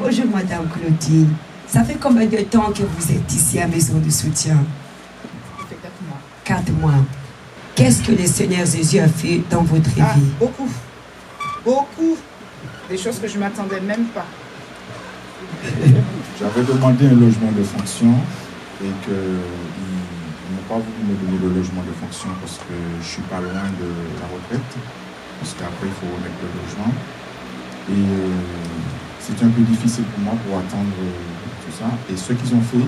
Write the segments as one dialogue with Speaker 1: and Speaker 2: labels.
Speaker 1: Bonjour Madame Claudine. Ça fait combien de temps que vous êtes ici à Maison de Soutien?
Speaker 2: Ça fait 4 mois.
Speaker 1: 4 mois. Qu'est-ce que le Seigneur Jésus a fait dans votre vie?
Speaker 2: Beaucoup. Beaucoup. Des choses que je ne m'attendais même pas.
Speaker 3: J'avais demandé un logement de fonction et qu'ils n'ont pas voulu me donner le logement de fonction parce que je ne suis pas loin de la retraite. Parce qu'après, il faut remettre le logement. Et c'était un peu difficile pour moi pour attendre tout ça. Et ce qu'ils ont fait,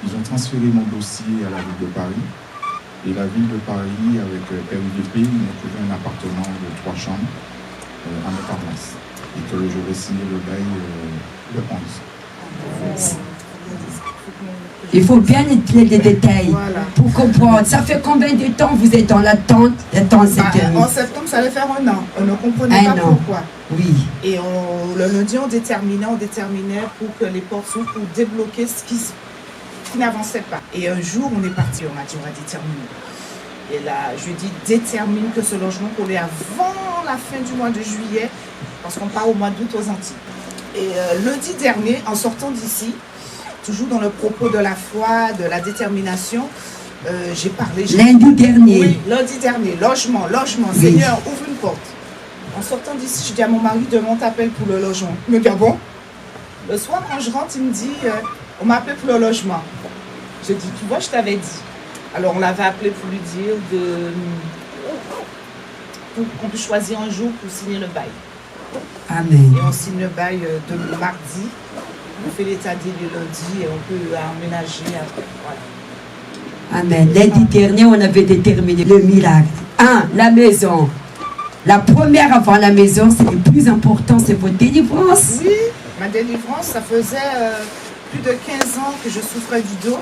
Speaker 3: ils ont transféré mon dossier à la ville de Paris. Et la ville de Paris, avec RUDP, ils m'ont trouvé un appartement de 3 chambres à Montparnasse. Et que je vais signer le bail le 11.
Speaker 1: Il faut bien étudier les détails pour comprendre. Ça fait combien de temps vous êtes dans l'attente?
Speaker 2: En septembre, ça allait faire 1 an. On ne comprenait pas pourquoi.
Speaker 1: Oui.
Speaker 2: Et le lundi, on déterminait pour que les portes s'ouvrent, pour débloquer ce qui n'avançait pas. Et un jour, on est parti, on a dit on va déterminer. Et là, je lui dis détermine que ce logement pour aller avant la fin du mois de juillet, parce qu'on part au mois d'août aux Antilles. Et lundi dernier, en sortant d'ici, toujours dans le propos de la foi, de la détermination, j'ai parlé.
Speaker 1: Lundi dernier.
Speaker 2: Oui, lundi dernier. Logement. Oui. Seigneur, ouvre une porte. En sortant d'ici, je dis à mon mari, demain t'appelle pour le logement. Il me dit, ah bon? Le soir, quand je rentre, il me dit, on m'a appelé pour le logement. Je dis, tu vois, je t'avais dit. Alors, on l'avait appelé pour lui dire qu'on puisse choisir un jour pour signer le bail.
Speaker 1: Amen.
Speaker 2: Et on signe le bail de mardi. On fait l'état des lieux lundi et on peut aménager après. Voilà.
Speaker 1: Amen. Lundi dernier, on avait déterminé le miracle. La maison. La première avant la maison, c'est le plus important, c'est votre délivrance.
Speaker 2: Oui, ma délivrance, ça faisait plus de 15 ans que je souffrais du dos.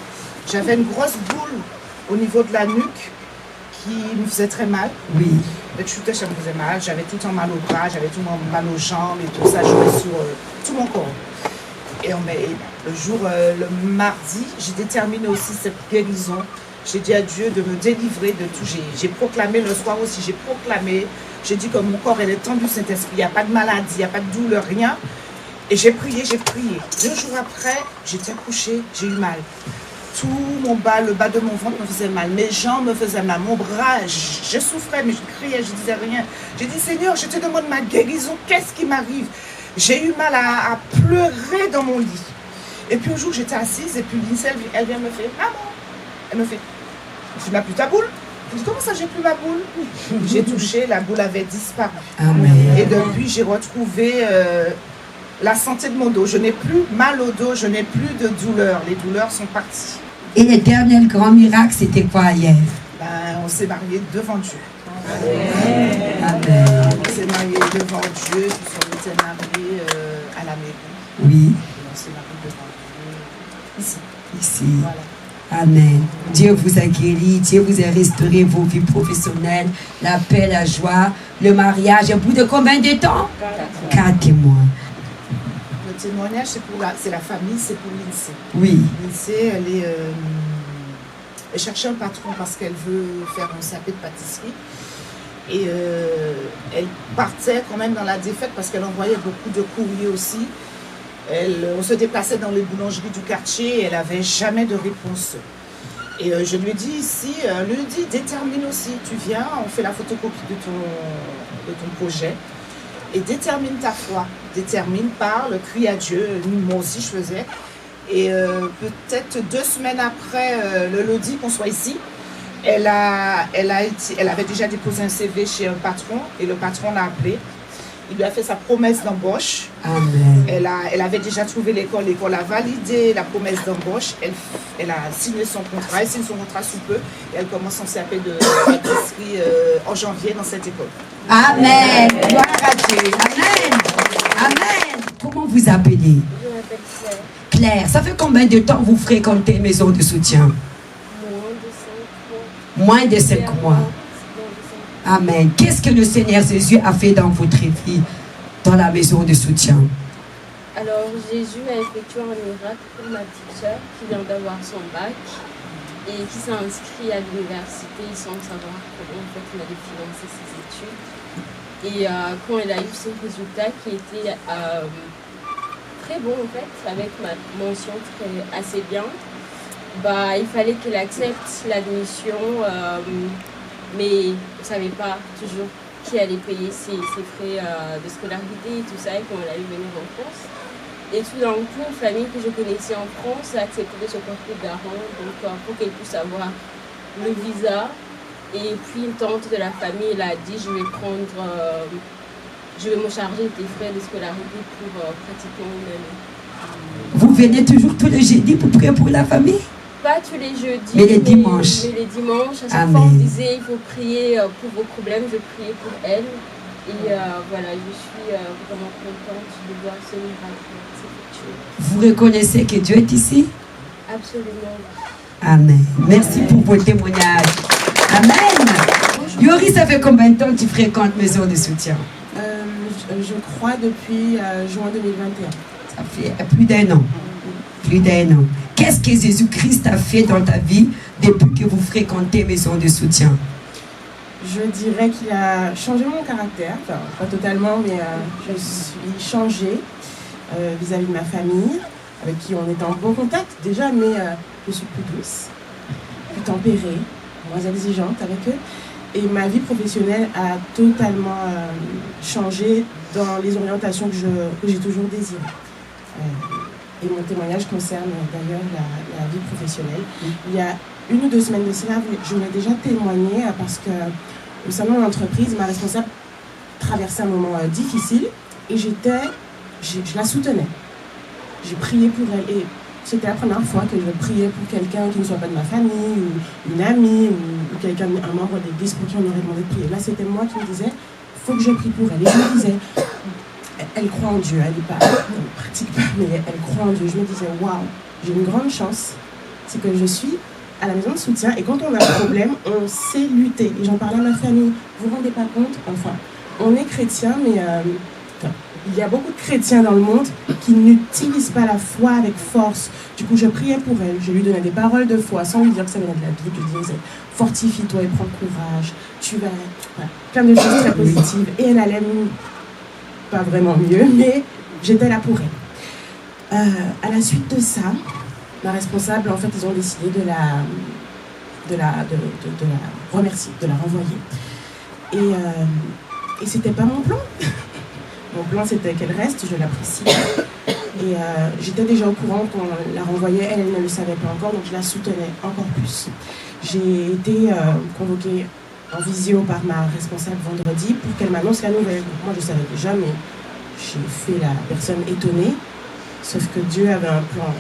Speaker 2: J'avais une grosse boule au niveau de la nuque qui me faisait très mal.
Speaker 1: Oui.
Speaker 2: Dès que je chutais, ça me faisait mal. J'avais tout le temps mal au bras, j'avais tout le temps mal aux jambes et tout ça. Je jouais sur tout mon corps. Et le jour, le mardi, j'ai déterminé aussi cette guérison. J'ai dit à Dieu de me délivrer de tout. J'ai proclamé le soir aussi, j'ai proclamé. J'ai dit que mon corps, elle est tendu, Saint-Esprit. Il n'y a pas de maladie, il n'y a pas de douleur, rien. Et j'ai prié, j'ai prié. 2 jours après, j'étais couchée, j'ai eu mal. Tout mon bas, le bas de mon ventre me faisait mal. Mes jambes me faisaient mal. Mon bras, je souffrais, mais je criais, je disais rien. J'ai dit, Seigneur, je te demande ma guérison. Qu'est-ce qui m'arrive? J'ai eu mal à pleurer dans mon lit. Et puis un jour, j'étais assise et puis Lindsay, elle vient me faire, maman. Elle me fait, tu n'as plus ta boule? Je dis, comment ça, j'ai plus ma boule? J'ai touché, la boule avait disparu.
Speaker 1: Amen.
Speaker 2: Et depuis, j'ai retrouvé la santé de mon dos. Je n'ai plus mal au dos, je n'ai plus de douleur. Les douleurs sont parties.
Speaker 1: Et le dernier grand miracle, c'était quoi hier?
Speaker 2: On s'est mariés devant Dieu.
Speaker 1: Amen.
Speaker 2: On s'est mariés devant Dieu, puis on était mariés à la mairie.
Speaker 1: Oui.
Speaker 2: Et on s'est mariés devant Dieu ici.
Speaker 1: Voilà. Amen. Dieu vous a guéri, Dieu vous a restauré vos vies professionnelles, la paix, la joie, le mariage. Au bout de combien de temps? 4 mois.
Speaker 2: Le témoignage, c'est la famille, c'est pour Lindsay.
Speaker 1: Oui.
Speaker 2: Lindsay, elle cherchait un patron parce qu'elle veut faire un CAP de pâtisserie. Et elle partait quand même dans la défaite parce qu'elle envoyait beaucoup de courriers aussi. On se déplaçait dans les boulangeries du quartier et elle n'avait jamais de réponse. Et je lui ai dit ici, lundi, détermine aussi. Tu viens, on fait la photocopie de ton projet. Et détermine ta foi. Détermine, parle, crie à Dieu. Moi aussi, je faisais. Et peut-être 2 semaines après, le lundi qu'on soit ici, elle avait déjà déposé un CV chez un patron et le patron l'a appelé. Il lui a fait sa promesse d'embauche.
Speaker 1: Amen.
Speaker 2: Elle avait déjà trouvé l'école a validé la promesse d'embauche. Elle a signé son contrat, elle signe son contrat sous peu et elle commence son CAP de pâtisserie en janvier dans cette école.
Speaker 1: Amen. Gloire à Dieu. Amen. Amen. Comment vous appelez?
Speaker 4: Je m'appelle Claire.
Speaker 1: Claire, ça fait combien de temps vous fréquentez Maison de Soutien?
Speaker 4: Moins de 5 mois.
Speaker 1: Moins de 5 mois. Amen. Qu'est-ce que le Seigneur Jésus a fait dans votre vie, dans la Maison de Soutien?
Speaker 4: Alors, Jésus a effectué un miracle pour ma petite soeur qui vient d'avoir son bac et qui s'est inscrite à l'université sans savoir comment en fait, il allait financer ses études. Et quand elle a eu ses résultats qui étaient très bon en fait, avec ma mention assez bien. Il fallait qu'elle accepte l'admission, mais on ne savait pas toujours qui allait payer ses frais de scolarité et tout ça, et qu'on allait venir en France. Et tout d'un coup, une famille que je connaissais en France a accepté de se porter garant, donc pour qu'elle puisse avoir le visa. Et puis une tante de la famille, elle a dit, je vais me charger des frais de scolarité pour pratiquement une année.
Speaker 1: Vous venez toujours tous les jeudis pour prier pour la famille?
Speaker 4: Pas tous les jeudis,
Speaker 1: mais les dimanches.
Speaker 4: Mais les dimanches, à chaque
Speaker 1: Amen.
Speaker 4: fois on disait, il faut prier pour vos problèmes, je priais pour elle. Et voilà, je suis vraiment contente de voir ce miracle s'effectuer.
Speaker 1: Vous reconnaissez que Dieu est ici?
Speaker 4: Absolument.
Speaker 1: Amen. Merci pour vos témoignages. Amen. Yori, ça fait combien de temps que tu fréquentes Maison de Soutien?
Speaker 5: Je crois depuis juin 2021.
Speaker 1: Ça fait plus d'un an. Plus d'un an. Qu'est-ce que Jésus-Christ a fait dans ta vie depuis que vous fréquentez Maison de Soutien?
Speaker 5: Je dirais qu'il a changé mon caractère, enfin pas totalement, mais je suis changée vis-à-vis de ma famille, avec qui on est en bon contact déjà, mais je suis plus douce, plus tempérée, moins exigeante avec eux. Et ma vie professionnelle a totalement changé dans les orientations que j'ai toujours désirées. Et mon témoignage concerne d'ailleurs la vie professionnelle. Il y a 1 ou 2 semaines de cela, je l'ai déjà témoigné parce que au sein de mon entreprise, ma responsable traversait un moment difficile et je la soutenais. J'ai prié pour elle et c'était la première fois que je priais pour quelqu'un qui ne soit pas de ma famille ou une amie ou quelqu'un, un membre de l'église pour qui on aurait demandé de prier. Là, c'était moi qui me disais, il faut que je prie pour elle. Et je me disais, elle croit en Dieu, elle ne pratique pas, mais elle croit en Dieu. Je me disais, waouh, j'ai une grande chance, c'est que je suis à la maison de soutien et quand on a un problème, on sait lutter. Et j'en parlais à ma famille, vous vous rendez pas compte? Enfin, on est chrétien, mais il y a beaucoup de chrétiens dans le monde qui n'utilisent pas la foi avec force. Du coup, je priais pour elle, je lui donnais des paroles de foi sans lui dire que ça venait de la Bible. Je lui disais, fortifie-toi et prends courage, tu vas... Voilà, plein de choses très positives. Et elle allait pas vraiment mieux, mais j'étais là pour elle. À la suite de ça, ma responsable, en fait, ils ont décidé de la remercier, de la renvoyer. Et c'était pas mon plan. Mon plan, c'était qu'elle reste, je l'apprécie. Et j'étais déjà au courant qu'on la renvoyait, elle ne le savait pas encore, donc je la soutenais encore plus. J'ai été convoquée en visio par ma responsable vendredi pour qu'elle m'annonce la nouvelle. Donc moi, je savais déjà, mais j'ai fait la personne étonnée. Sauf que Dieu avait un plan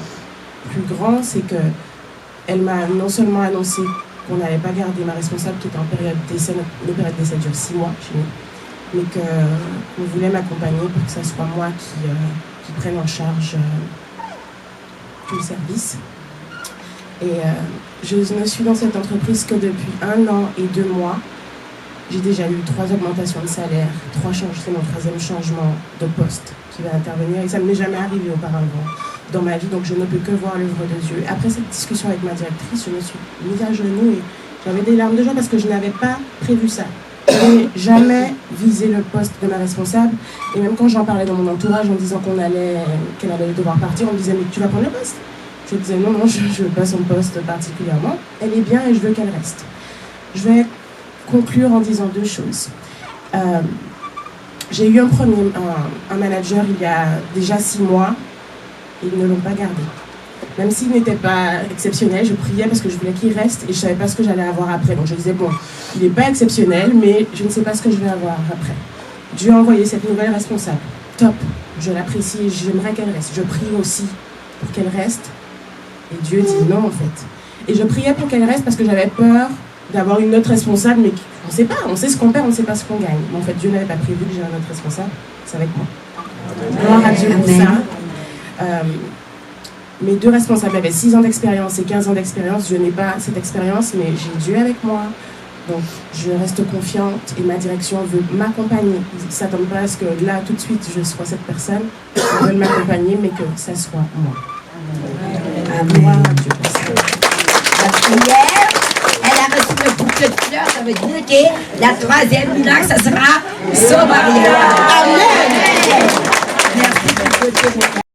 Speaker 5: plus grand, c'est qu'elle m'a non seulement annoncé qu'on n'allait pas garder ma responsable qui était en période d'essai, la période d'essai dure 6 mois chez nous, mais qu'on voulait m'accompagner pour que ce soit moi qui prenne en charge tout le service. Et je ne suis dans cette entreprise que depuis 1 an et 2 mois. J'ai déjà eu 3 augmentations de salaire, 3 changements, c'est mon 3e changement de poste qui va intervenir. Et ça ne m'est jamais arrivé auparavant dans ma vie, donc je ne peux que voir l'œuvre de Dieu. Après cette discussion avec ma directrice, je me suis mise à genoux et j'avais des larmes de joie parce que je n'avais pas prévu ça. Je n'ai jamais visé le poste de ma responsable. Et même quand j'en parlais dans mon entourage en disant qu'elle allait devoir partir, on me disait « mais tu vas prendre le poste ?» Je disais « non, je ne veux pas son poste particulièrement. Elle est bien et je veux qu'elle reste. » Je vais conclure en disant 2 choses. J'ai eu un manager il y a déjà 6 mois et ils ne l'ont pas gardé. Même s'il n'était pas exceptionnel, je priais parce que je voulais qu'il reste et je ne savais pas ce que j'allais avoir après. Donc je disais, bon, il n'est pas exceptionnel, mais je ne sais pas ce que je vais avoir après. Dieu a envoyé cette nouvelle responsable. Top, je l'apprécie et j'aimerais qu'elle reste. Je prie aussi pour qu'elle reste. Et Dieu dit non, en fait. Et je priais pour qu'elle reste parce que j'avais peur d'avoir une autre responsable, mais on ne sait pas, on sait ce qu'on perd, on ne sait pas ce qu'on gagne. Mais en fait, Dieu n'avait pas prévu que j'ai un autre responsable, c'est avec moi. Gloire à Dieu pour ça. Mes 2 responsables avaient 6 ans d'expérience et 15 ans d'expérience. Je n'ai pas cette expérience, mais j'ai Dieu avec moi. Donc, je reste confiante et ma direction veut m'accompagner. Ils ne s'attendent pas à ce que là, tout de suite, je sois cette personne. Ils veulent m'accompagner, mais que ça soit moi. Gloire à Dieu pour ça.
Speaker 1: La prière, elle a reçu le bouquet de fleurs, ça veut dire que la 3e miracle, ça sera son mariage. Amen. Merci pour votre témoignage.